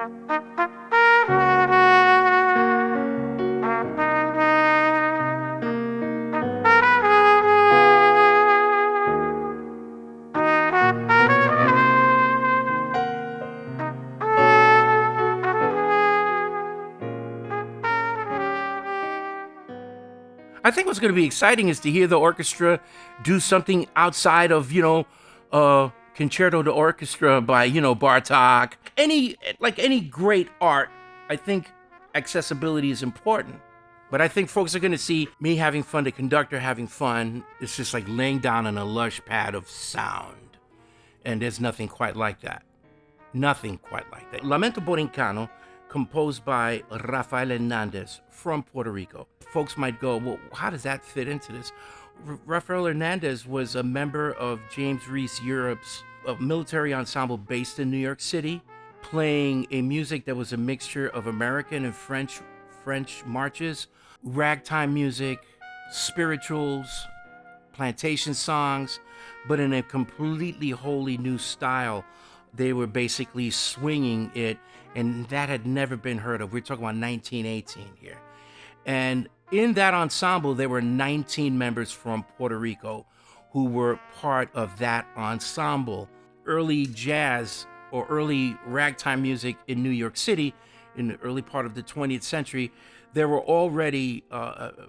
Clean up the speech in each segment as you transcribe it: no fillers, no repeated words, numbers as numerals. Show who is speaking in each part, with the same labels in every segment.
Speaker 1: I think what's going to be exciting is to hear the orchestra do something outside of, Concerto de Orchestra by, Bartok. Any great art, I think accessibility is important. But I think folks are going to see me having fun, the conductor having fun. It's just like laying down on a lush pad of sound. And there's nothing quite like that. Nothing quite like that. Lamento Borincano, composed by Rafael Hernandez from Puerto Rico. Folks might go, well, how does that fit into this? Rafael Hernandez was a member of James Reese Europe's military ensemble based in New York City, playing a music that was a mixture of American and French marches, ragtime music, spirituals, plantation songs, but in a completely wholly new style. They were basically swinging it, and that had never been heard of. We're talking about 1918 here. And in that ensemble, there were 19 members from Puerto Rico who were part of that ensemble. Early jazz or early ragtime music in New York City in the early part of the 20th century, there were already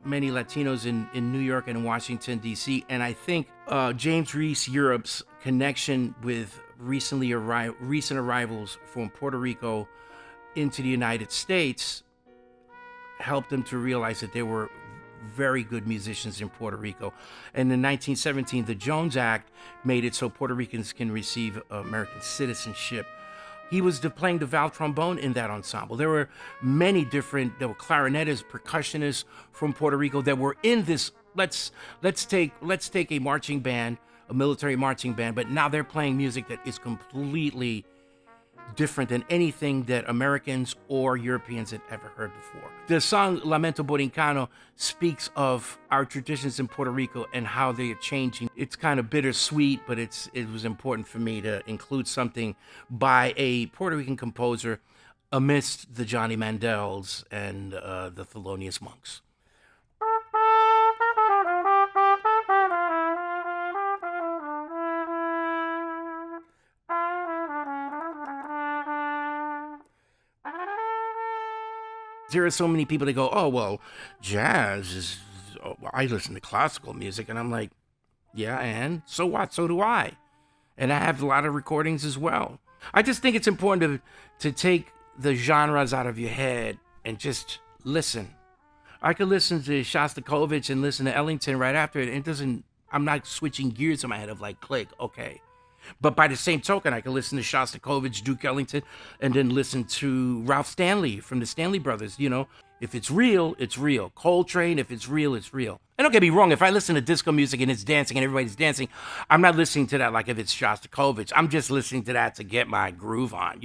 Speaker 1: many Latinos in New York and Washington, D.C. And I think James Reese Europe's connection with recent arrivals from Puerto Rico into the United States helped them to realize that there were very good musicians in Puerto Rico. And in 1917, the Jones Act made it so Puerto Ricans can receive American citizenship. He was playing the valve trombone in that ensemble. There were many different, there were clarinetists, percussionists from Puerto Rico that were in this, let's take a marching band, a military marching band, but now they're playing music that is completely different than anything that Americans or Europeans had ever heard before. The song Lamento Borincano speaks of our traditions in Puerto Rico and how they are changing. It's kind of bittersweet, but it was important for me to include something by a Puerto Rican composer amidst the Johnny Mandels and the Thelonious Monks. There are so many people that go, oh, well, jazz is, I listen to classical music. And I'm like, yeah, and so what? So do I. And I have a lot of recordings as well. I just think it's important to take the genres out of your head and just listen. I could listen to Shostakovich and listen to Ellington right after it. I'm not switching gears in my head of like, click, okay. But by the same token, I can listen to Shostakovich, Duke Ellington, and then listen to Ralph Stanley from the Stanley Brothers. If it's real, it's real. Coltrane, if it's real, it's real. And don't get me wrong, if I listen to disco music and it's dancing and everybody's dancing, I'm not listening to that like if it's Shostakovich. I'm just listening to that to get my groove on,